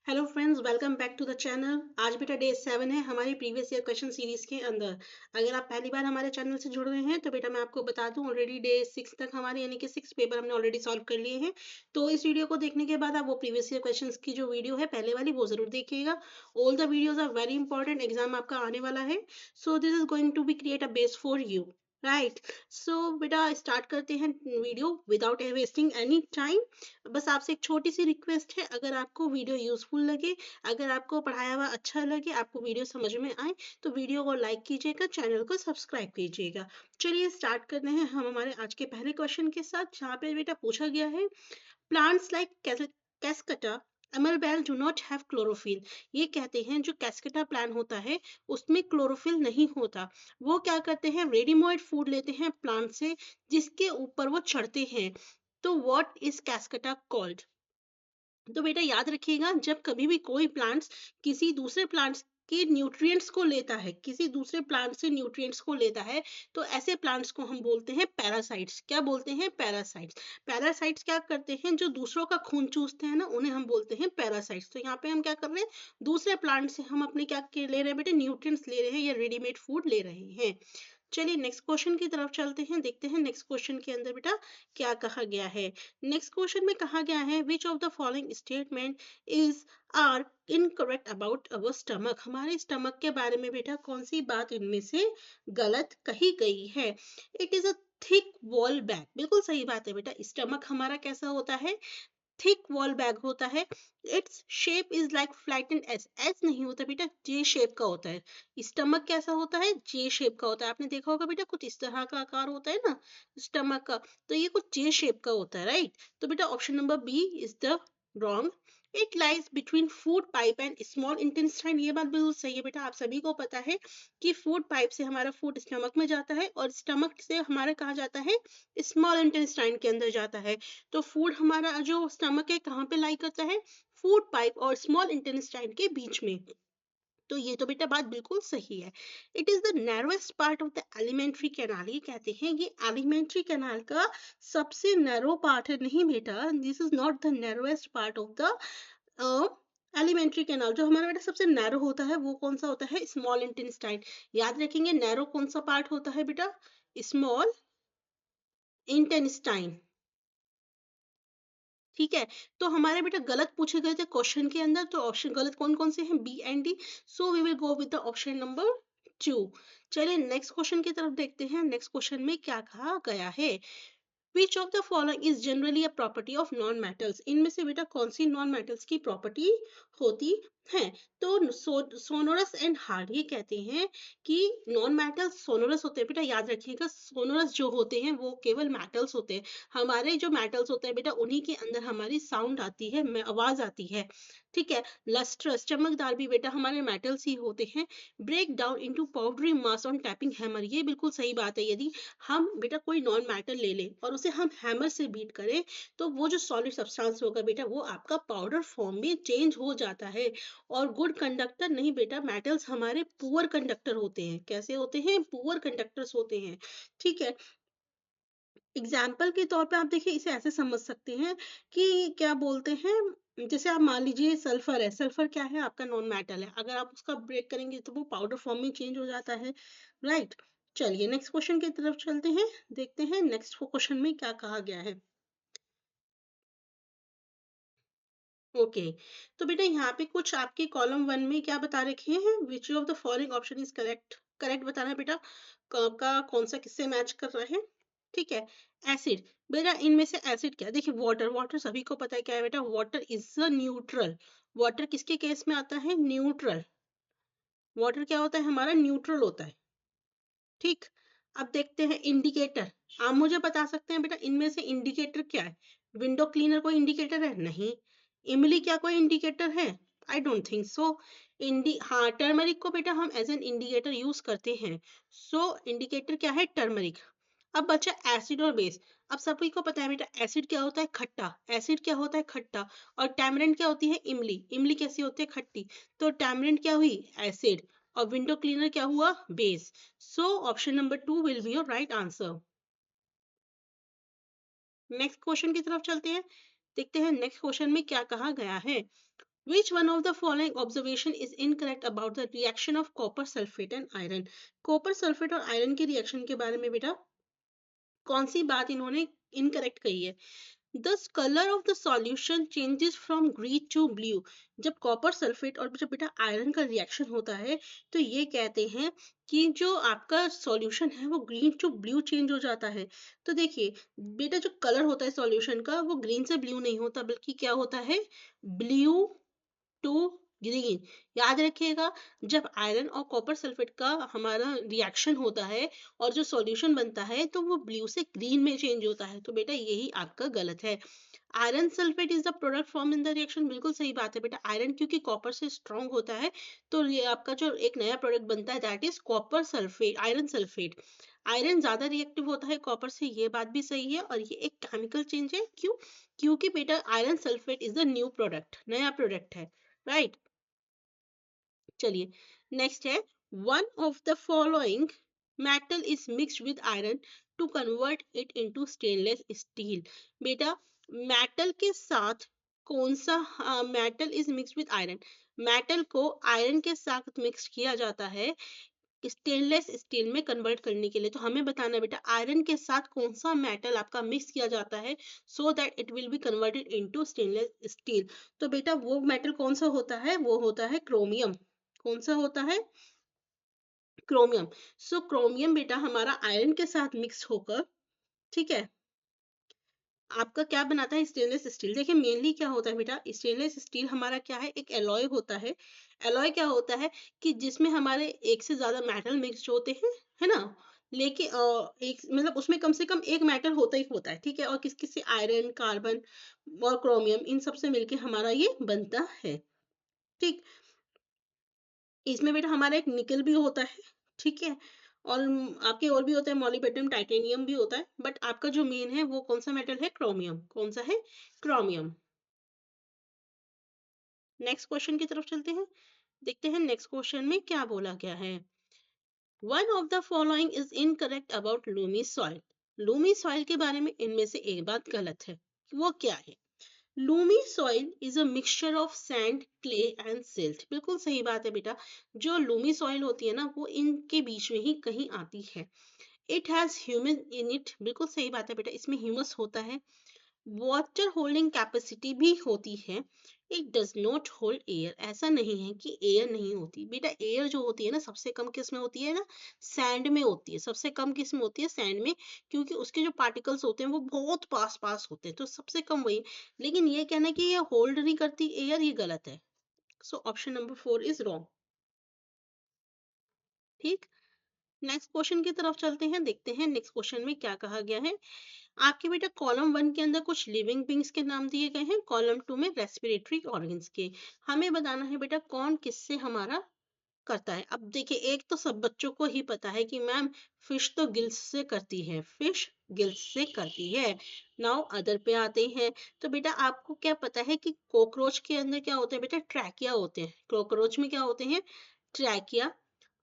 Hello friends, welcome back to the channel. आज बेटा day 7 है हमारी प्रीवियस ईयर क्वेश्चन सीरीज के अंदर। अगर आप पहली बार हमारे चैनल से जुड़ रहे हैं तो बेटा मैं आपको बता दूं, ऑलरेडी डे 6 तक हमारे यानी कि 6 पेपर हमने ऑलरेडी सॉल्व कर लिए हैं। तो इस वीडियो को देखने के बाद आप वो प्रीवियस ईयर क्वेश्चंस की जो वीडियो है पहले वाली वो जरूर देखिएगा। All the videos are very important, exam आपका आने वाला है। So this is going to be create a base for you, right. So बेटा स्टार्ट करते हैं video without wasting any time. बस आपसे एक छोटी सी रिक्वेस्ट है, अगर आपको वीडियो यूजफुल लगे, अगर आपको पढ़ाया हुआ अच्छा लगे, आपको वीडियो समझ में आए तो वीडियो को लाइक कीजिएगा, चैनल को सब्सक्राइब कीजिएगा। चलिए स्टार्ट करते हैं हम हमारे आज के पहले क्वेश्चन के साथ, जहाँ पे बेटा पूछा गया है plants like cuscuta amarbel do not have chlorophyll. ये कहते हैं जो कैस्कटा प्लांट होता है उसमें क्लोरोफिल नहीं होता। वो क्या करते हैं, रेडीमेड फूड लेते हैं प्लांट से जिसके ऊपर वो चढ़ते हैं। तो व्हाट इज कैस्कटा कॉल्ड? तो बेटा याद रखिएगा, जब कभी भी कोई प्लांट्स किसी दूसरे प्लांट्स के न्यूट्रिएंट्स को लेता है, किसी दूसरे प्लांट से न्यूट्रिएंट्स को लेता है, तो ऐसे प्लांट्स को हम बोलते हैं पैरासाइट्स। क्या बोलते हैं? पैरासाइट्स। पैरासाइट्स क्या करते हैं, जो दूसरों का खून चूसते हैं ना, उन्हें हम बोलते हैं पैरासाइट्स। तो यहाँ पे हम क्या कर रहे हैं, दूसरे प्लांट से हम अपने क्या ले रहे हैं बेटे, न्यूट्रिएंट्स ले रहे हैं या रेडीमेड फूड ले रहे हैं। चलिए नेक्स्ट क्वेश्चन की तरफ चलते हैं, देखते हैं नेक्स्ट क्वेश्चन के अंदर बेटा क्या कहा गया है। नेक्स्ट क्वेश्चन में कहा गया है which of the following statement is are incorrect about our stomach. हमारे स्टमक के बारे में बेटा कौन सी बात इनमें से गलत कही गई है? It is a thick wall bag. बिल्कुल सही बात है बेटा, स्टमक हमारा कैसा होता है, थिक वॉल बैग होता है। Its shape is like flattened S. S नहीं होता बेटा, जे शेप का होता है। स्टमक कैसा होता है, जे शेप का होता है। आपने देखा होगा बेटा कुछ इस तरह का आकार होता है ना स्टमक का, तो ये कुछ जे शेप का होता है, राइट। तो बेटा option number B is the wrong. It lies between food pipe and small intestine. ये बात बिल्कुल सही है बेटा, आप सभी को पता है कि फूड पाइप से हमारा फूड स्टमक में जाता है और स्टमक से हमारा कहाँ जाता है, स्मॉल इंटेस्टाइन के अंदर जाता है। तो फूड हमारा जो स्टमक है कहाँ पे लाई करता है, फूड पाइप और स्मॉल इंटेस्टाइन के बीच में। तो ये तो बेटा बात बिल्कुल सही है। It is the narrowest part of the alimentary canal. ये कहते हैं ये एलिमेंट्री कैनाल का सबसे नैरो पार्ट है। नहीं बेटा, this is not the narrowest part of the alimentary canal. जो हमारा बेटा सबसे नैरो होता है वो कौन सा होता है, स्मॉल इंटेस्टाइन। याद रखेंगे नैरो कौन सा पार्ट होता है बेटा, स्मॉल इंटेस्टाइन। ठीक है। तो हमारे बेटा गलत पूछे गए थे क्वेश्चन के अंदर, तो ऑप्शन गलत कौन कौन से हैं, B and D. So we will go with the option number 2। चलिए नेक्स्ट क्वेश्चन की तरफ देखते हैं। नेक्स्ट क्वेश्चन में क्या कहा गया है, which of the following is generally a property of non metals. इनमें से बेटा कौन सी नॉन मेटल्स की प्रॉपर्टी होती है? तो सोनोरस एंड हार्ड। ये कहते हैं कि नॉन मेटल्स सोनोरस होते हैं। बेटा याद रखिएगा, सोनोरस जो होते हैं वो केवल मेटल्स होते हैं। हमारे जो मेटल्स होते हैं बेटा उन्हीं के अंदर हमारी साउंड आती है, आवाज आती है। ठीक है। लस्ट्रस चमकदार भी बेटा हमारे मेटल्स ही होते हैं। Break down into powdery mass on tapping hammer. ये बिल्कुल सही बात है। यदि हम बेटा कोई नॉन मैटर ले लें और उसे हम हैमर से बीट करें तो वो जो सॉलिड सब्सटेंस होगा बेटा वो आपका पाउडर फॉर्म में चेंज हो जाता है। और गुड कंडक्टर नहीं बेटा, मेटल्स हमारे पुअर कंडक्टर होते हैं। कैसे होते हैं, पुअर कंडक्टर्स होते हैं। ठीक है। एग्जाम्पल के तौर पे आप देखिए इसे ऐसे समझ सकते हैं कि क्या बोलते हैं, जैसे आप मान लीजिए सल्फर है। सल्फर क्या है, आपका नॉन मेटल है। अगर आप उसका ब्रेक करेंगे तो वो पाउडर फॉर्म में चेंज हो जाता है, राइट। चलिए नेक्स्ट क्वेश्चन की तरफ चलते हैं, देखते हैं नेक्स्ट क्वेश्चन में क्या कहा गया है। ओके। तो बेटा यहाँ पे कुछ आपके कॉलम 1 में क्या बता रखे हैं, विच of the following option is correct. Correct बताना है बेटा, का कौन सा किससे मैच कर रहा है। ठीक है। एसिड। बेटा इनमें से एसिड क्या, देखिए वाटर। वाटर सभी को पता है क्या है बेटा, water is a neutral. Water किसके केस में आता है, न्यूट्रल। वाटर क्या होता है हमारा, न्यूट्रल होता है। ठीक। अब देखते हैं इंडिकेटर। आप मुझे बता सकते हैं बेटा इनमें से इंडिकेटर क्या है? विंडो क्लीनर कोई इंडिकेटर है? नहीं। इमली क्या कोई इंडिकेटर है? I don't think so. हाँ, टर्मरिक को बेटा हम एज एन इंडिकेटर यूज करते हैं। सो इंडिकेटर क्या है, टर्मरिक। अब बचा एसिड और बेस। अब सभी को पता है बेटा एसिड क्या होता है, खट्टा। एसिड क्या होता है, खट्टा। और टैमरिंड क्या होती है, इमली। इमली कैसी होती है, खट्टी। तो टैमरिंड क्या हुई, एसिड। और विंडो क्लीनर क्या हुआ, base. So option number 2 will be your right answer. Next question की तरफ चलते हैं, देखते हैं नेक्स्ट क्वेश्चन में क्या कहा गया है। Which one of the following observation is incorrect about the reaction of copper sulfate and iron? Copper sulphate और आयरन के रिएक्शन के बारे में बेटा कौन सी बात इन्होंने इनकरेक्ट कही है? The colour of the solution changes from green to blue. जब कॉपर सल्फेट और जब बेटा आयरन का रिएक्शन होता है तो ये कहते हैं कि जो आपका सॉल्यूशन है वो ग्रीन टू ब्लू चेंज हो जाता है। तो देखिए बेटा जो कलर होता है सॉल्यूशन का वो ग्रीन से ब्लू नहीं होता बल्कि क्या होता है, ब्लू टू ग्रीन। याद रखिएगा जब आयरन और कॉपर सल्फेट का हमारा रिएक्शन होता है और जो सॉल्यूशन बनता है तो वो ब्लू से ग्रीन में चेंज होता है। तो बेटा यही आपका गलत है। Iron sulphate is the product form in the reaction, बिल्कुल सही बात है बेटा। आयरन क्योंकि कॉपर से स्ट्रॉन्ग होता है तो ये आपका जो एक नया प्रोडक्ट बनता है that is copper sulphate, iron sulphate. Iron ज्यादा रिएक्टिव होता है कॉपर से, ये बात भी सही है। और ये एक केमिकल चेंज है, क्यों? क्योंकि बेटा iron sulphate is the new product, नया प्रोडक्ट है, राइट। चलिए नेक्स्ट है, one of the following metal is mixed with iron to convert it into stainless steel. बेटा मेटल के साथ कौन सा metal is mixed with iron? Metal को आयरन के साथ मिक्स किया जाता है स्टेनलेस स्टील में कन्वर्ट करने के लिए। तो हमें बताना है बेटा आयरन के साथ कौन सा मेटल आपका मिक्स किया जाता है so that it will be converted into stainless steel. तो बेटा वो मेटल कौन सा होता है? वो होता है क्रोमियम। कौन सा होता है? क्रोमियम। सो क्रोमियम बेटा हमारा आयरन के साथ मिक्स होकर, ठीक है, आपका क्या बनाता है? Stainless steel. देखिए मेनली क्या होता है बेटा, स्टेनलेस स्टील हमारा क्या है? एक एलॉय होता है। एलॉय क्या होता है कि जिसमें हमारे एक से ज्यादा मेटल मिक्स होते हैं, है ना। लेकिन एक मतलब उसमें कम से कम एक मेटल होता ही होता है, ठीक है। और किस किस से? आयरन, कार्बन और क्रोमियम, इन सब से मिलके हमारा ये बनता है, ठीक। इसमें बेटा हमारा एक निकल भी होता है, ठीक है। और आपके और भी होते हैं, मॉलिब्डेनम, टाइटेनियम भी होता है, बट आपका जो मेन है वो कौन सा मेटल है? क्रोमियम। कौन सा है? क्रोमियम। नेक्स्ट क्वेश्चन की तरफ चलते हैं, देखते हैं नेक्स्ट क्वेश्चन में क्या बोला गया है। One of the following is incorrect about Lumi soil. Lumi soil के बारे में इनमें से एक बात गलत है, वो क्या है? Lumi soil is a mixture of sand, clay and silt. बिल्कुल सही बात है बेटा। जो लूमी सॉइल होती है ना वो इनके बीच में ही कहीं आती है। It has humus in it. बिल्कुल सही बात है बेटा, इसमें ह्यूमस होता है। वाटर होल्डिंग कैपेसिटी भी होती है। It does not hold air. ऐसा नहीं है कि एयर नहीं होती बेटा। एयर जो होती है ना सबसे कम किस में होती है ना? सैंड में होती है। सबसे कम किस में होती है? सैंड में, क्योंकि उसके जो पार्टिकल्स होते हैं वो बहुत पास पास होते हैं, तो सबसे कम वही। लेकिन ये कहना कि ये होल्ड नहीं करती एयर, ये गलत है। So option number 4 is wrong, ठीक। नेक्स्ट क्वेश्चन की तरफ चलते हैं, देखते हैं नेक्स्ट क्वेश्चन में क्या कहा गया है। आपके बेटा कॉलम 1 के अंदर कुछ लिविंग बींग्स के नाम दिए गए हैं, कॉलम 2 में रेस्पिरेटरी ऑर्गन्स के। हमें बताना है बेटा कौन किससे हमारा करता है। अब देखिए एक तो सब बच्चों को ही पता है कि मैम फिश तो गिल्स से करती है, फिश गिल्स से करती है। नाउ अदर पे आते हैं। तो बेटा आपको क्या पता है कि कॉकरोच के अंदर क्या होते हैं बेटा? ट्रैकिया होते हैं। कॉकरोच में क्या होते हैं? ट्रैकिया।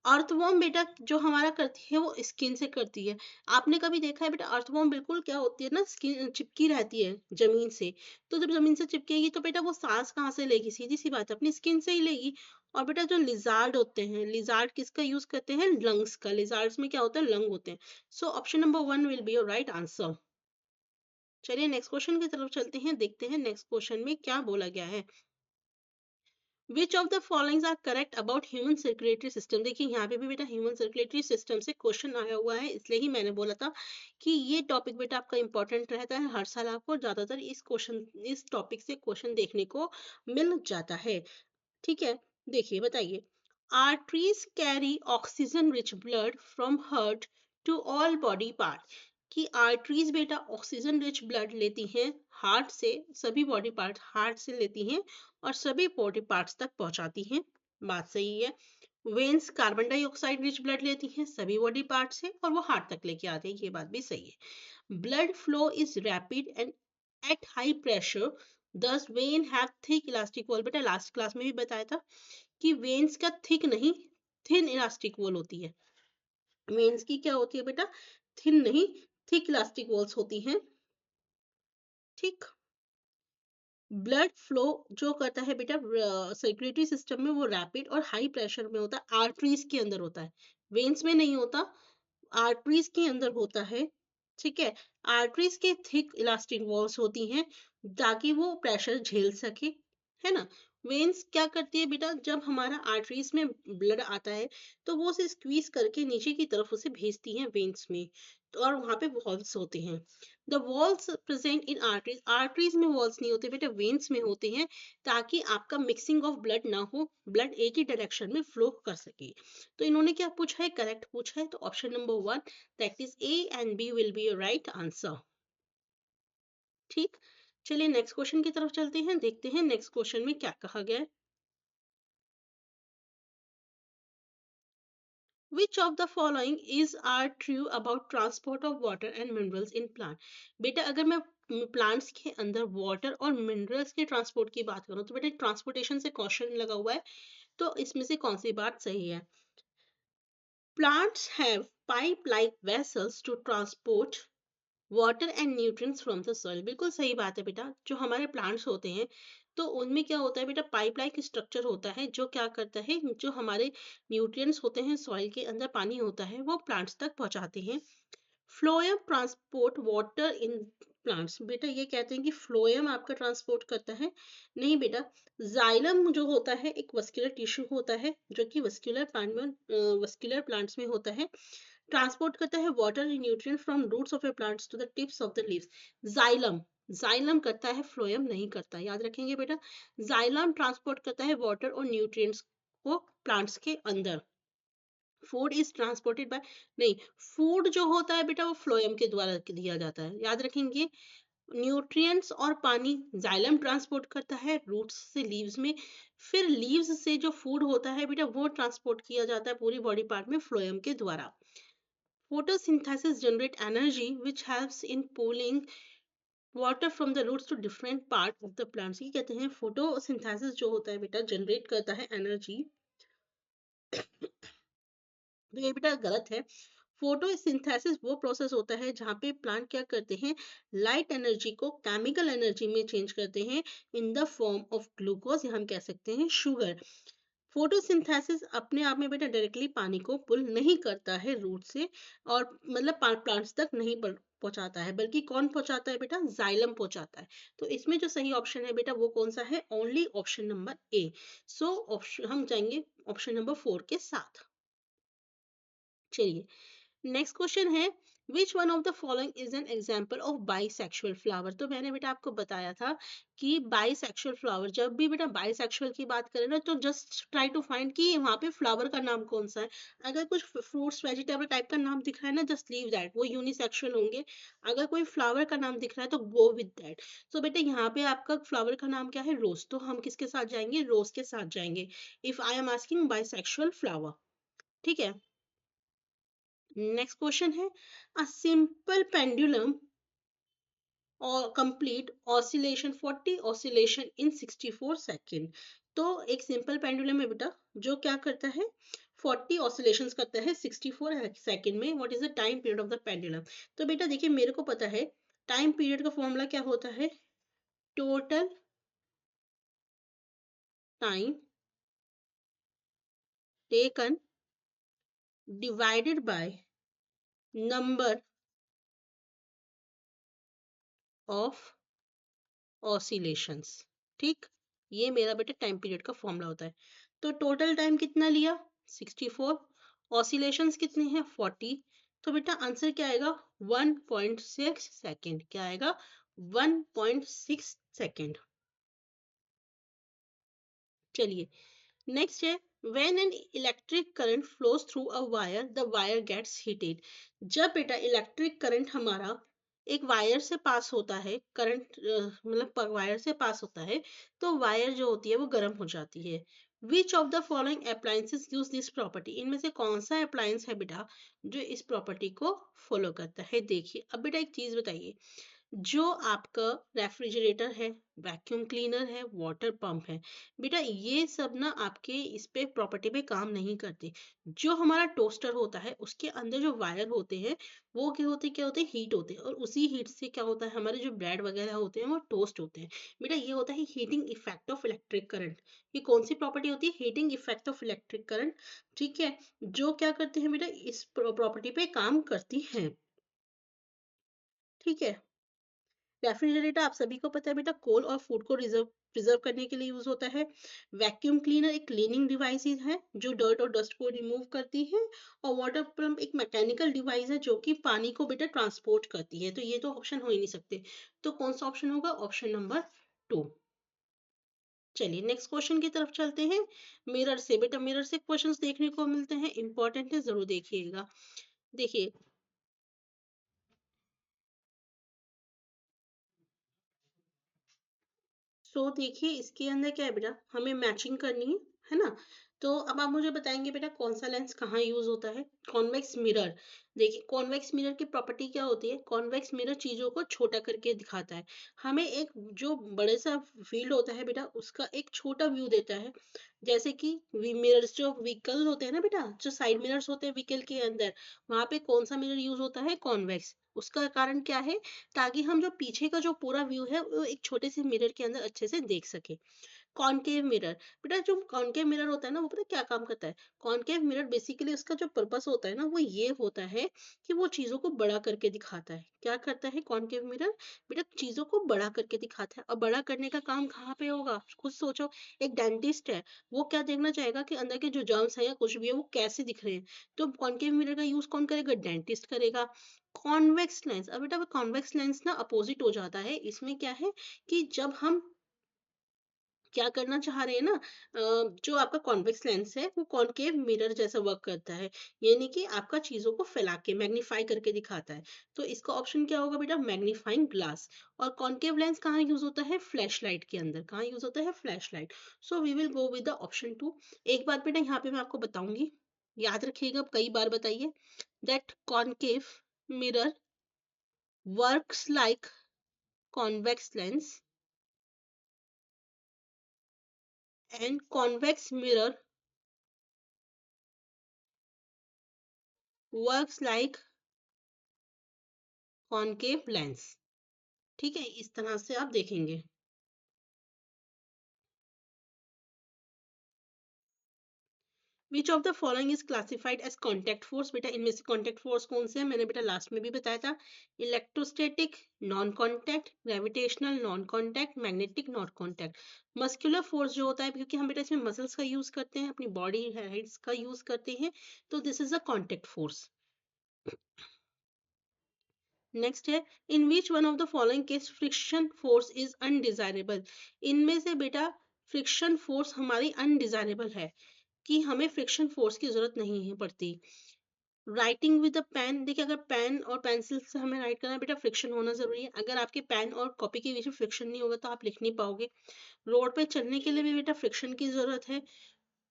अर्थवॉर्म बेटा जो हमारा करती है वो स्किन से करती है। आपने कभी देखा है बेटा अर्थवॉर्म बिल्कुल क्या होती है ना, स्किन चिपकी रहती है जमीन से। तो जब जमीन से चिपकेगी तो बेटा वो सांस कहाँ से लेगी? सीधी सी बात है अपनी स्किन से ही लेगी। और बेटा जो लिजार्ड होते हैं, लिजार्ड किसका यूज करते हैं? लंग्स का। लिजार्ड्स में क्या होता है? लंग होते हैं। So option number 1 will be your right answer. चलिए नेक्स्ट क्वेश्चन की तरफ चलते हैं, देखते हैं नेक्स्ट क्वेश्चन में क्या बोला गया है। Which of the followings are correct about human circulatory system. देखिए यहाँ पे भी बेटा ह्यूमन सर्कुलेटरी सिस्टम से क्वेश्चन आया हुआ है, इसलिए ही मैंने बोला था कि ये टॉपिक बेटा आपका इंपॉर्टेंट रहता है। हर साल आपको ज्यादातर इस टॉपिक से क्वेश्चन देखने को मिल जाता है, ठीक है। देखिए बताइए, arteries carry oxygen rich blood from heart to all body part. कि आर्टरीज बेटा ऑक्सीजन रिच ब्लड लेती हैं हार्ट से, सभी बॉडी पार्ट हार्ट से लेती हैं और सभी बॉडी पार्ट्स तक पहुंचाती हैं। बात सही है। Veins carbon dioxide rich blood लेती हैं सभी बॉडी पार्ट से और वो हार्ट तक लेके आते हैं, ये बात भी सही है। Blood flow is rapid and at high pressure, thus vein have thick elastic wall. बेटा लास्ट क्लास में भी बताया था कि वेन्स का थिक नहीं, थिन इलास्टिक वॉल होती है। वेन्स की क्या होती है बेटा? थिन नहीं, थिक इलास्टिक वॉल्स होती हैं, ठीक। ब्लड फ्लो जो करता है बेटा सर्कुलेटरी सिस्टम में, वो रैपिड और हाई प्रेशर में होता है, आर्टरीज के अंदर होता है, वेन्स में नहीं होता, आर्टरीज के अंदर होता है। ठीक है, आर्टरीज के थिक इलास्टिक वॉल्स होती हैं ताकि वो प्रेशर झेल सके, है ना। वेन्स क्या करती है बेटा, जब हमारा आर्टरीज में ब्लड आता है तो वो उसे स्क्वीज करके नीचे की तरफ उसे भेजती हैं वेन्स में, तो और वहां पे वॉल्स होते हैं। The walls present in arteries, arteries में वॉल्स नहीं होते बेटा, वेन्स में होते हैं, ताकि आपका मिक्सिंग ऑफ ब्लड ना हो, ब्लड एक ही डायरेक्शन में फ्लो कर सके। तो इन्होंने क्या पूछा है, करेक्ट पूछा है, तो option number 1 that is A and B will be your right answer. ठीक, चलिए नेक्स्ट क्वेश्चन की तरफ चलते हैं, देखते हैं नेक्स्ट क्वेश्चन में क्या कहा गया है। Which of the following is are true about transport of water and minerals in plant? बेटा अगर मैं प्लांट्स के अंदर वाटर और मिनरल्स के ट्रांसपोर्ट की बात करूं तो बेटा ट्रांसपोर्टेशन से क्वेश्चन लगा हुआ है, तो इसमें से कौन सी बात सही है। Plants have pipe like vessels to transport water and nutrients from the soil, बिल्कुल सही बात है बेटा। जो हमारे प्लांट्स होते हैं तो उनमें क्या होता है बेटा, पाइप लाइक स्ट्रक्चर होता है जो क्या करता है, जो हमारे न्यूट्रिएंट्स होते हैं, सॉइल के अंदर पानी होता है, वो प्लांट्स तक पहुंचाते हैं। Phloem transport water in plants, बेटा ये कहते हैं कि फ्लोएम आपका ट्रांसपोर्ट करता है, नहीं बेटा। जाइलम जो होता है एक वस्कुलर टिश्यू होता है जो कि वस्कुलर प्लांट्स में होता है, ट्रांसपोर्ट करता है water and nutrient from roots of a plants to the tips of the leaves. Xylem, xylem करता है, फ्लोएम नहीं करता, याद रखेंगे बेटा। जाइलम ट्रांसपोर्ट करता है वाटर और न्यूट्रिएंट्स को प्लांट्स के अंदर। फूड इज ट्रांसपोर्टेड बाय, नहीं, फूड जो होता है बेटा वो फ्लोएम के द्वारा दिया जाता है, याद रखेंगे। न्यूट्रिएंट्स और पानी जाइलम ट्रांसपोर्ट करता है रूट्स से लीव्स में, फिर लीव्स से जो फूड होता है बेटा वो ट्रांसपोर्ट किया जाता है पूरी बॉडी पार्ट में फ्लोएम के द्वारा। Photosynthesis generate energy which helps in pulling water from the roots to different part of the plants। ये कहते हैं photosynthesis जो होता है बेटा जनरेट करता है एनर्जी, तो ये बेटा गलत है। फोटोसिंथेसिस वो प्रोसेस होता है जहाँ पे प्लांट क्या करते हैं, लाइट एनर्जी को केमिकल एनर्जी में चेंज करते हैं in the form of glucose, या हम कह सकते हैं शुगर। फोटोसिंथेसिस अपने आप में बेटा डायरेक्टली पानी को पुल नहीं करता है रूट से, और मतलब प्लांट्स तक नहीं पहुंचाता है, बल्कि कौन पहुंचाता है बेटा, जाइलम पहुंचाता है। तो इसमें जो सही ऑप्शन है बेटा वो कौन सा है, only option number A. So option हम जाएंगे ऑप्शन नंबर 4 के साथ। चलिए नेक्स्ट क्वेश्चन है, which one of the following is an example of bisexual flower. तो मैंने बेटा आपको बताया था कि बाइसेक्सुअल फ्लावर, जब भी बेटा बाइसेक्सुअल की बात करें ना तो जस्ट ट्राई टू फाइंड कि वहाँ पे फ्लावर का नाम कौन सा है। अगर कुछ फ्रूट्स वेजिटेबल टाइप का नाम दिख रहा है ना, जस्ट लीव दैट, वो यूनिसेक्सुअल होंगे। अगर कोई फ्लावर का नाम दिख रहा है तो गो विद दैट। सो बेटा यहाँ पे आपका फ्लावर का नाम क्या है, रोज, तो हम किसके साथ जाएंगे, रोज के साथ जाएंगे if I am asking bisexual flower. ठीक है, नेक्स्ट क्वेश्चन है, अ सिंपल पेंडुलम और complete oscillation 40 oscillation in 64 second. तो एक सिंपल पेंडुलम है बेटा जो क्या करता है, 40 ऑसिलेशंस करता है 64 सेकेंड में। What is the time period of the pendulum. तो बेटा देखिए मेरे को पता है टाइम पीरियड का फॉर्मूला क्या होता है, total time taken divided by number of oscillations. ठीक, ये मेरा बेटा टाइम पीरियड का फॉर्मूला होता है। तो टोटल टाइम कितना लिया, 64, ऑसिलेशंस कितने हैं 40, तो बेटा आंसर क्या आएगा, 1.6 सेकेंड। क्या आएगा, 1.6 सेकेंड। चलिए नेक्स्ट है, when an electric current flows through a wire the wire gets heated। जब बेटा इलेक्ट्रिक करंट हमारा एक वायर से पास होता है, करंट मतलब वायर से पास होता है तो वायर जो होती है वो गर्म हो जाती है। Which of the following appliances use this property, इनमें से कौन सा अप्लायंस है बेटा जो इस प्रॉपर्टी को फॉलो करता है। देखिए अब बेटा एक चीज बताइए, जो आपका रेफ्रिजरेटर है, वैक्यूम क्लीनर है, वाटर पंप है, बेटा ये सब ना आपके इस पे प्रॉपर्टी पे काम नहीं करते। जो हमारा टोस्टर होता है उसके अंदर जो वायर होते हैं वो क्या होते हैं हीट होते हैं, और उसी हीट से क्या होता है हमारे जो ब्रेड वगैरह होते हैं वो टोस्ट होते हैं। बेटा ये होता है heating effect of electric current. ये कौन सी प्रॉपर्टी होती है? Heating effect of electric current. ठीक है, जो क्या करते हैं बेटा इस प्रॉपर्टी पे काम करती हैं। ठीक है, रेफ्रिजरेटर आप सभी को पता है बेटा कोल और फूड को रिजर्व प्रिजर्व करने के लिए यूज होता है। वैक्यूम क्लीनर एक क्लीनिंग डिवाइस है जो डर्ट और डस्ट को रिमूव करती है। और वाटर पंप एक मैकेनिकल डिवाइस है जो कि पानी को बेटा ट्रांसपोर्ट करती है। तो ये तो ऑप्शन हो ही नहीं सकते। तो कौन सा ऑप्शन होगा? Option number 2। चलिए नेक्स्ट क्वेश्चन की तरफ चलते हैं। मिरर से बेटा, मिरर से क्वेश्चंस देखने को मिलते हैं, इंपॉर्टेंट है, जरूर देखिएगा। देखिए, सो देखिए इसके अंदर क्या है बेटा, हमें मैचिंग करनी है ना। तो अब आप मुझे बताएंगे बेटा कौन सा लेंस कहाँ यूज होता है। Convex mirror. देखिए कॉन्वेक्स मिरर की प्रॉपर्टी क्या होती है? कॉन्वेक्स मिरर चीजों को छोटा करके दिखाता है। हमें एक जो बड़े सा फील्ड होता है बेटा उसका एक छोटा व्यू देता है। जैसे कि मिरर्स जो व्हीकल होते हैं ना बेटा, जो साइड मिरर्स होते हैं व्हीकल के अंदर, वहां पे कौन सा मिरर यूज होता है? कॉन्वेक्स। उसका कारण क्या है? ताकि हम जो पीछे का जो पूरा व्यू है वो एक छोटे से मिरर के अंदर अच्छे से देख सके। Concave mirror. बेटा जो कॉनकेव मिरर होता है ना वो पता है क्या काम करता है? कॉनकेव मिरर बेसिकली उसका जो पर्पस होता है ना वो ये होता है कि वो चीजों को बड़ा करके दिखाता है। क्या करता है कॉनकेव मिरर? बेटा चीजों को बड़ा करके दिखाता है। और बड़ा करने का काम कहाँ पे होगा? खुद सोचो। एक डेंटिस्ट है, वो क्या देखना चाहेगा कि अंदर के जो जर्म्स है या कुछ भी है वो कैसे दिख रहे हैं। तो कॉनकेव मिरर का यूज कौन करेगा? डेंटिस्ट करेगा। कॉन्वेक्स लेंस, अब बेटा कॉन्वेक्स लेंस ना अपोजिट हो जाता है। इसमें क्या है कि जब हम क्या करना चाह रहे हैं ना, जो आपका कॉन्वेक्स लेंस है वो कॉनकेव मिरर जैसा वर्क करता है। यानी कि आपका चीजों को फैला के मैग्नीफाई करके दिखाता है। तो इसका ऑप्शन क्या होगा बेटा? Magnifying glass. और कॉनकेव लेंस कहाँ यूज होता है? फ्लैश लाइट के अंदर। कहाँ यूज होता है? Flash light. So we will go with the option 2। एक बात बेटा यहाँ पे मैं आपको बताऊंगी, याद रखिएगा, कई बार बताइए। That concave mirror works like convex lens and convex mirror works like concave lens। ठीक है, इस तरह से आप देखेंगे। Which of the following is classified as contact force? बेटा इनमें से कॉन्टैक्ट फोर्स कौन से है? मैंने बेटा लास्ट में भी बताया था। Electrostatic non contact, gravitational non contact, magnetic non contact. Muscular force जो होता है, क्योंकि हम बेटा इसमें मसल्स का यूज करते हैं, अपनी बॉडी हेड्स का यूज करते हैं, तो this is a contact force. Next है, in which one of the following case friction force is undesirable? इनमें से बेटा फ्रिक्शन फोर्स हमारी अनडिजायरेबल है, कि हमें फ्रिक्शन फोर्स की जरूरत नहीं है पड़ती। Writing with a pen. देखिए अगर पेन और पेंसिल से हमें राइट करना है बेटा फ्रिक्शन होना जरूरी है। अगर आपके पेन और कॉपी के बीच में फ्रिक्शन नहीं होगा तो आप लिख नहीं पाओगे। रोड पे चलने के लिए भी बेटा फ्रिक्शन की जरूरत है।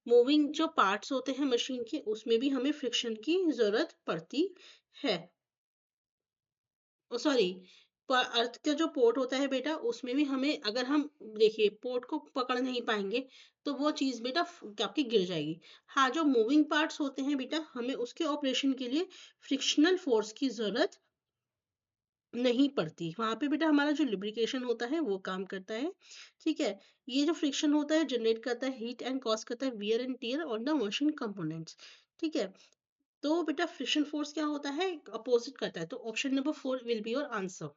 मूविंग जो पार्ट्स होते हैं मशीन के उसमें भी हमें फ्रिक्शन की जरूरत पड़ती है। सॉरी, अर्थ का जो पोर्ट होता है बेटा उसमें भी हमें, अगर हम देखिए पोर्ट को पकड़ नहीं पाएंगे तो वो चीज बेटा आपकी गिर जाएगी। हाँ, जो मूविंग पार्ट्स होते हैं बेटा हमें उसके ऑपरेशन के लिए फ्रिक्शनल फोर्स की जरूरत नहीं पड़ती। वहां पे बेटा हमारा जो लिब्रिकेशन होता है वो काम करता है। ठीक है, ये जो फ्रिक्शन होता है जनरेट करता है हीट एंड कॉज करता है wear and tear on the machine components. ठीक है, तो बेटा फ्रिक्शन फोर्स क्या होता है? अपोजिट करता है। तो option number 4 will be your answer.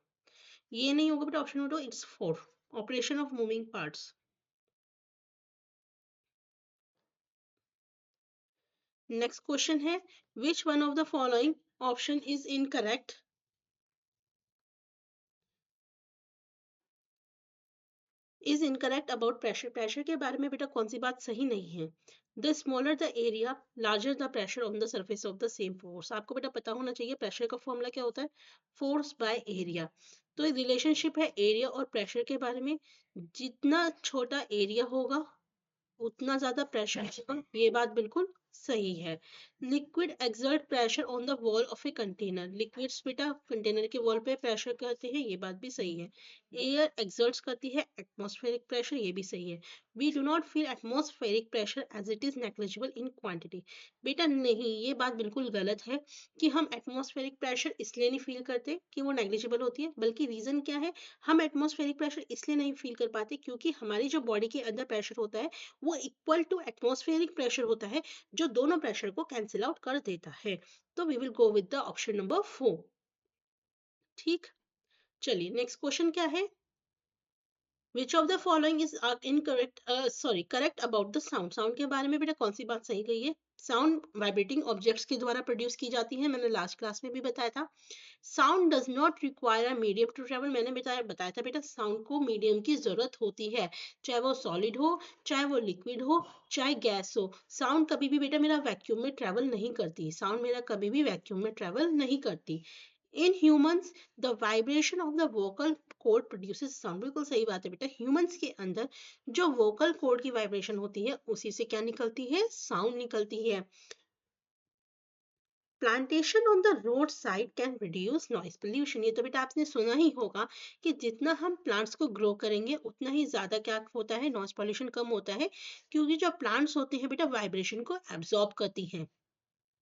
ये नहीं होगा बेटा option number 2, it's 4, operation of moving parts. Next question है, which one of the following option is incorrect? Is incorrect about pressure. Pressure के बारे में बेटा कौन सी बात सही नहीं है? The smaller the area larger the pressure on the surface of the same force. आपको बेटा पता होना चाहिए प्रेशर का फॉर्मूला क्या होता है? Force by area. तो ये रिलेशनशिप है एरिया और प्रेशर के बारे में। जितना छोटा एरिया होगा उतना ज्यादा प्रेशर होगा, ये बात बिल्कुल सही है। Liquid exert pressure on the wall of a container, liquids बेटा कंटेनर के वॉल पे प्रेशर करते हैं, ये बात भी सही है। एयर एक्सर्ट्स करती है एटमॉस्फेरिक प्रेशर, ये भी सही है। We do not feel atmospheric pressure as it is negligible in quantity, बेटा नहीं, ये बात बिल्कुल गलत है कि हम एटमॉस्फेरिक प्रेशर इसलिए नहीं फील करते कि वो नेग्लिजिबल होती है, बल्कि रीजन क्या है, हम एटमॉस्फेरिक प्रेशर इसलिए नहीं फील कर पाते क्योंकि हमारी जो बॉडी के अंदर प्रेशर होता है वो इक्वल टू एटमॉस्फेरिक प्रेशर होता है, जो दोनों प्रेशर को कैंसिल आउट कर देता है। तो we will go with the option number 4। ठीक, चलिए नेक्स्ट क्वेश्चन क्या है। Which of the following is incorrect, sorry correct about the sound, sound के बारे में बेटा कौन सी बात सही गई है। साउंड वाइब्रेटिंग ऑब्जेक्ट्स के द्वारा प्रोड्यूस की जाती है, मैंने लास्ट क्लास में भी बताया था। Sound does not require a medium to travel, मैंने बताया था बेटा साउंड को मीडियम की जरूरत होती है, चाहे वो सॉलिड हो, चाहे वो लिक्विड हो, चाहे गैस हो। साउंड कभी भी बेटा मेरा वैक्यूम में ट्रेवल नहीं करती, साउंड मेरा कभी भी वैक्यूम में ट्रेवल नहीं करती। In humans the vibration of the vocal cord produces sound, बिल्कुल सही बात है बेटा, ह्यूमंस के अंदर जो वोकल कॉर्ड की वाइब्रेशन होती है उसी से क्या निकलती है, साउंड निकलती है। Plantation on the road side can reduce noise pollution, ये तो बेटा आपने सुना ही होगा कि जितना हम प्लांट्स को ग्रो करेंगे उतना ही ज्यादा क्या होता है, नॉइस पोल्यूशन कम होता है, क्योंकि जो प्लांट्स होते हैं बेटा वाइब्रेशन को एब्जॉर्ब करती हैं।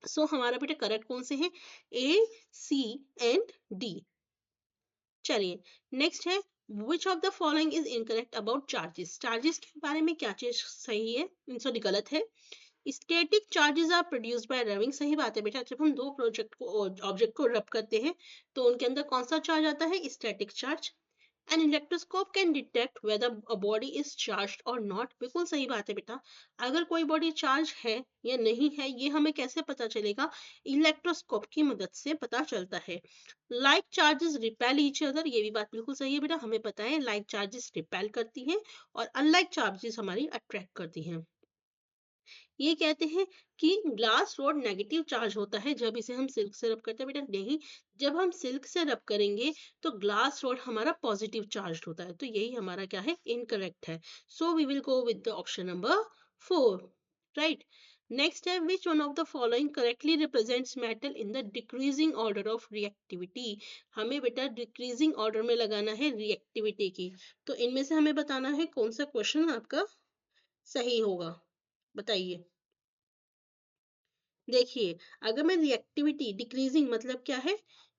सो हमारा बेटा करेक्ट कौन से हैं, ए, सी एंड डी। चलिए नेक्स्ट है, which of the following is incorrect about charges, charges के बारे में क्या चीज सही है, सॉरी गलत है। Static charges are produced by rubbing, सही बात है बेटा, जब हम दो प्रोजेक्ट को ऑब्जेक्ट को रब करते हैं तो उनके अंदर कौन सा चार्ज आता है, static charge. An electroscope can detect whether a body is charged और नॉट, बिल्कुल सही बात है बेटा, अगर कोई बॉडी चार्ज है या नहीं है ये हमें कैसे पता चलेगा, इलेक्ट्रोस्कोप की मदद से पता चलता है। Like charges repel each other, ये भी बात बिल्कुल सही है बेटा, हमें पता है लाइक चार्जेस रिपेल करती हैं और अनलाइक चार्जेस हमारी अट्रैक्ट करती हैं। ये कहते हैं कि ग्लास रॉड नेगेटिव चार्ज होता है जब इसे हम सिल्क से रब करते हैं, बेटा नहीं, जब हम सिल्क से रब करेंगे तो ग्लास रॉड हमारा पॉजिटिव चार्ज होता है, तो यही हमारा क्या है, इनकरेक्ट है। So we will go with the option number 4, right. Next है, which one of the following correctly represents metal in the decreasing order of reactivity, हमें बेटा डिक्रीजिंग ऑर्डर में लगाना है रिएक्टिविटी की, तो इनमें से हमें बताना है कौन सा क्वेश्चन आपका सही होगा, बताइए। देखिए, अगर मैं रिएक्टिविटी डिक्रीजिंग मतलब क्या है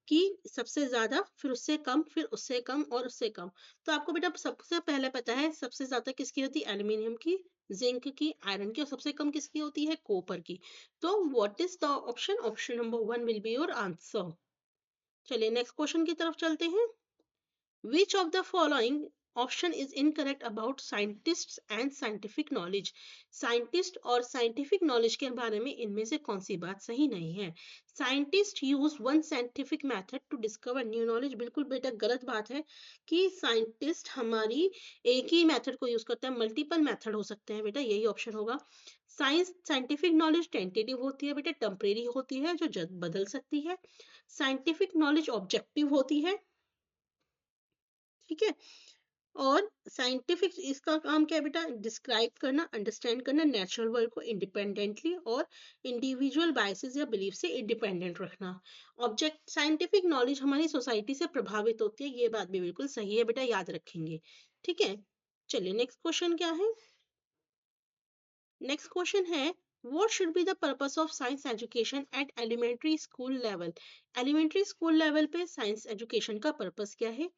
कि सबसे ज्यादा, फिर उससे कम, फिर उससे कम और उससे कम, तो आपको बेटा सबसे पहले पता है सबसे ज्यादा किसकी होती है, एल्यूमिनियम की, जिंक की, आयरन की, और सबसे कम किसकी होती है, कॉपर की। तो what is the option, option number 1 will be your answer. चलिए नेक्स्ट क्वेश्चन की तरफ चलते हैं। Which of the following option is incorrect about scientists and scientific knowledge? Scientist और scientific knowledge के बारे में इनमें से कौन सी बात सही नहीं है। Scientists use one scientific method to discover new knowledge, बिल्कुल बेटा गलत बात है कि साइंटिस्ट हमारी एक ही मेथड को यूज करता है, मल्टीपल मेथड हो सकते हैं बेटा, यही ऑप्शन होगा। साइंस साइंटिफिक नॉलेज टेंटेटिव होती है बेटा, टेम्परेरी होती है जो बदल सकती है। साइंटिफिक नॉलेज ऑब्जेक्टिव होती है, ठीक है। और साइंटिफिक इसका काम क्या है बेटा, डिस्क्राइब करना, अंडरस्टैंड करना नेचुरल वर्ल्ड को इंडिपेंडेंटली और इंडिविजुअल बायसेस या बिलीफ से इंडिपेंडेंट रखना। ऑब्जेक्ट साइंटिफिक नॉलेज हमारी सोसाइटी से प्रभावित होती है, ये बात भी बिल्कुल सही है बेटा, याद रखेंगे, ठीक है। चलिए नेक्स्ट क्वेश्चन क्या है। नेक्स्ट क्वेश्चन है, what should be the purpose of science education at elementary school level? elementary school level पे science education का purpose क्या है,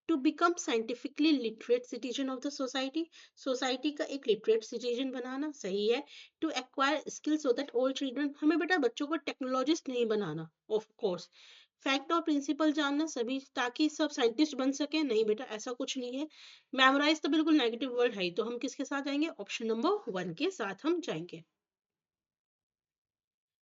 to become scientifically literate citizen of the society, society का एक literate citizen बनाना, सही है। to acquire skills so that all children, हमें बेटा बच्चों को technologist नहीं बनाना, of course। फैक्ट और प्रिंसिपल जानना सभी, ताकि सब साइंटिस्ट बन सके, नहीं बेटा ऐसा कुछ नहीं है। मेमोराइज तो बिल्कुल नेगेटिव वर्ड है ही, तो हम किसके साथ जाएंगे, ऑप्शन नंबर 1 के साथ हम जाएंगे।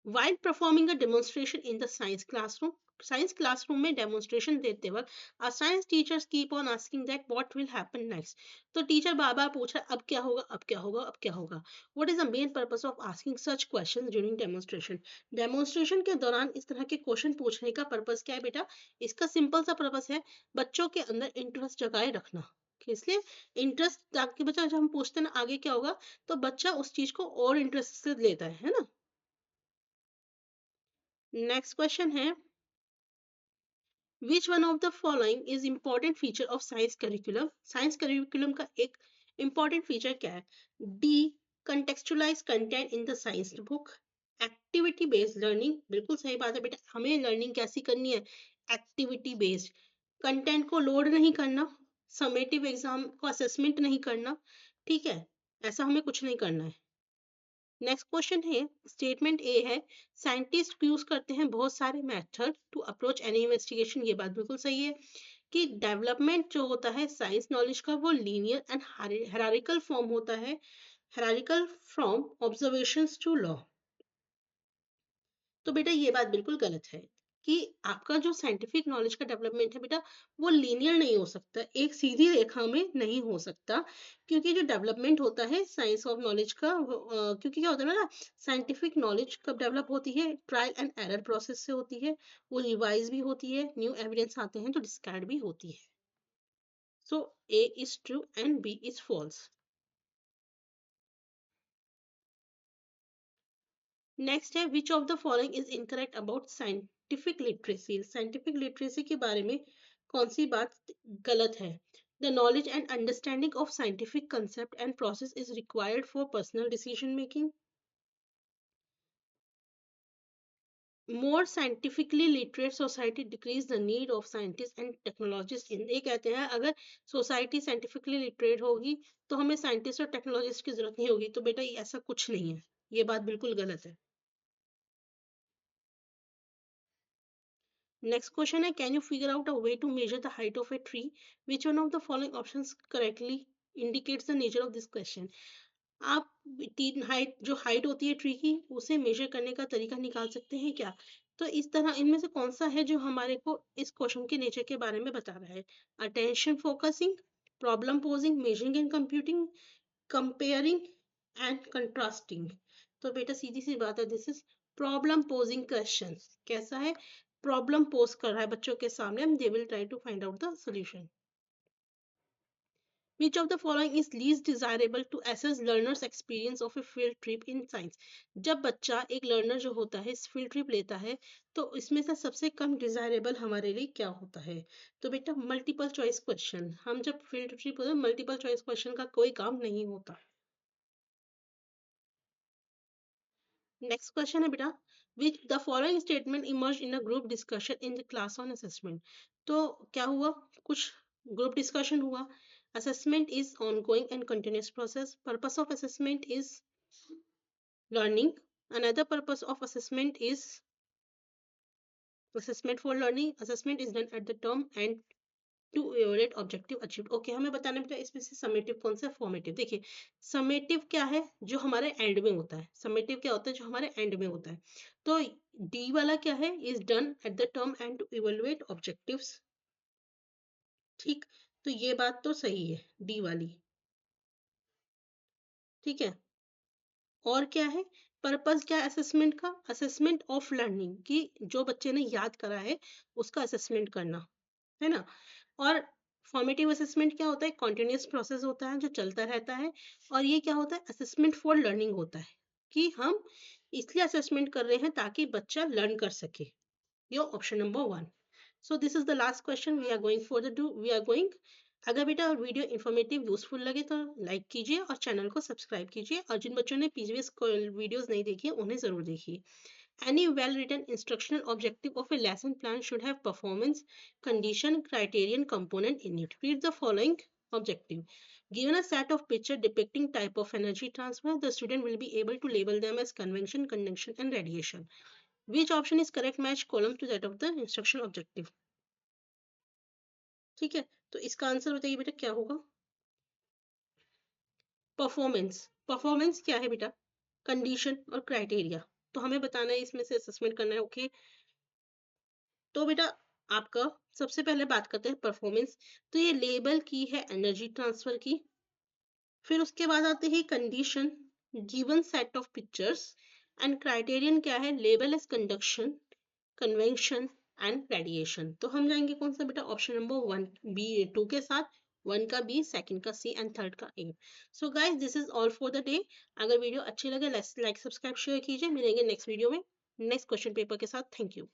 While performing a demonstration in the science classroom, science classroom में डेमोन्स्ट्रेशन देते वक्त our science teachers keep on asking that what will happen next, तो टीचर बार बार पूछ रहा है अब क्या होगा, अब क्या होगा, अब क्या होगा। what is the main purpose of asking such questions during demonstration? Demonstration के दौरान इस तरह के क्वेश्चन पूछने का पर्पस क्या है बेटा, इसका सिंपल सा पर्पस है बच्चों के अंदर इंटरेस्ट जगाए रखना, इसलिए इंटरेस्ट, ताकि बच्चा जब हम पूछते हैं ना आगे क्या होगा, तो बच्चा उस चीज को और इंटरेस्ट से लेता है ना। नेक्स्ट क्वेश्चन है, which one of the following is important feature of science curriculum? Science curriculum का एक इम्पॉर्टेंट फीचर क्या है? D, contextualise content in the science book. Activity based learning, बिल्कुल सही बात है बेटा, हमें लर्निंग कैसी करनी है? Activity based. कंटेंट को लोड नहीं करना, समेटिव एग्जाम को असेसमेंट नहीं करना, ठीक है, ऐसा हमें कुछ नहीं करना है। नेक्स्ट क्वेश्चन है, स्टेटमेंट ए है, साइंटिस्ट यूज करते हैं बहुत सारे method to approach any investigation. ये बात बिल्कुल सही है कि डेवलपमेंट जो होता है साइंस नॉलेज का वो लीनियर एंड हायरार्किकल फॉर्म होता है, hierarchical from observations to law. तो बेटा ये बात बिल्कुल गलत है कि आपका जो साइंटिफिक नॉलेज का डेवलपमेंट है बेटा वो लीनियर नहीं हो सकता, एक सीधी रेखा में नहीं हो सकता, क्योंकि जो डेवलपमेंट होता है साइंस ऑफ नॉलेज का क्योंकि क्या होता है ना, साइंटिफिक नॉलेज कब डेवलप होती है? ट्रायल एंड एरर प्रोसेस से होती है, वो रिवाइज भी होती है, न्यू एविडेंस आते हैं तो डिस्कार्ड भी होती है। So A is true and B is false. Next है, which of the following is incorrect about scientific literacy? Scientific literacy के बारे में कौन सी बात गलत है? The knowledge and understanding of scientific concept and process is required for personal decision making. More scientifically literate society decrease the need of scientist and technologist in. ये कहते हैं अगर सोसाइटी साइंटिफिकली लिटरेट होगी तो हमें साइंटिस्ट और technologist की जरूरत नहीं होगी, तो बेटा ये ऐसा कुछ नहीं है, ये बात बिल्कुल गलत है। Next question है, can you figure out a way to measure the height of a tree? Which one of the following options correctly indicates the nature of this question? आप तीन हाइट, जो हाइट होती है ट्री की, उसे major करने का तरीका निकाल सकते हैं क्या? तो इस तरह इनमें से कौन सा है जो हमारे को इस क्वेश्चन के नेचर के बारे में बता रहा है? Attention focusing, problem posing, measuring and computing, comparing and contrasting. तो बेटा सीधी सी बात है, this is problem posing question. कैसा है? प्रॉब्लम पोज कर रहा है बच्चों के सामने, they will try to find out the solution. Which of the following is least desirable to assess learners experience of a field trip in science? जब बच्चा एक लर्नर जो होता है इस फील्ड ट्रिप लेता है तो इसमें से सबसे कम डिजायरेबल हमारे लिए क्या होता है? तो बेटा मल्टीपल चॉइस क्वेश्चन, हम जब फील्ड ट्रिप होता है मल्टीपल चॉइस क्वेश्चन का कोई काम नहीं होता। नेक्स्ट क्वेश्चन है बेटा, which the following statement emerge in a group discussion in the class on assessment? तो क्या हुआ, कुछ ग्रुप डिस्कशन हुआ। Assessment is ongoing and continuous process, purpose of assessment is learning, another purpose of assessment is assessment for learning, assessment is done at the term and to evaluate objective achieve. Okay, हमें बताना बेटा इसमें से summative कौन सा, formative. देखिए summative क्या है? जो हमारे एंड में होता है। समेटिव क्या होता है? जो हमारे एंड में होता है। तो डी वाला क्या है? Is done at the term end to evaluate objectives. ठीक, तो ये बात तो सही है डी वाली, ठीक है। और क्या है? पर्पस क्या है असेसमेंट का? असेसमेंट ऑफ लर्निंग, कि जो बच्चे ने याद करा है उसका असेसमेंट करना, है ना। और फॉर्मेटिव असेसमेंट क्या होता है? कॉन्टिन्यूस प्रोसेस होता है जो चलता रहता है। और ये क्या होता है? असेसमेंट फॉर लर्निंग होता है, कि हम इसलिए असेसमेंट कर रहे हैं ताकि बच्चा लर्न कर सके। Your option number 1। So this is the last question we are going for the do we are going. अगर बेटा वीडियो इन्फॉर्मेटिव यूजफुल लगे तो लाइक कीजिए और चैनल को सब्सक्राइब कीजिए, और जिन बच्चों ने प्रीवियस वीडियोस नहीं देखी है उन्हें जरूर देखिए। Any well-written instructional objective of a lesson plan should have performance, condition, criterion component in it. Read the following objective. Given a set of picture depicting type of energy transfer, the student will be able to label them as convection, conduction, and radiation. Which option is correct match column to that of the instructional objective? ठीक है, तो इसका answer बताइए बेटा क्या होगा? Performance. Performance क्या है बेटा? कंडीशन और क्राइटेरिया। तो हमें बताना है इसमें से असेसमेंट करना है। ओके, तो बेटा आपका सबसे पहले बात करते हैं परफॉर्मेंस। तो ये लेबल की है एनर्जी ट्रांसफर की। फिर उसके बाद आते हैं condition, given set of pictures, and criterion क्या है? Label as conduction, convention and radiation. तो हम जाएंगे कौन सा बेटा? ऑप्शन नंबर 1 बी 2 के साथ, 1 का बी, सेकंड का सी एंड थर्ड का A. So guys this is all for the day. अगर वीडियो अच्छी लगे लाइक सब्सक्राइब शेयर कीजिए, मिलेंगे नेक्स्ट वीडियो में। नेक्स्ट क्वेश्चन पेपर के साथ। Thank you.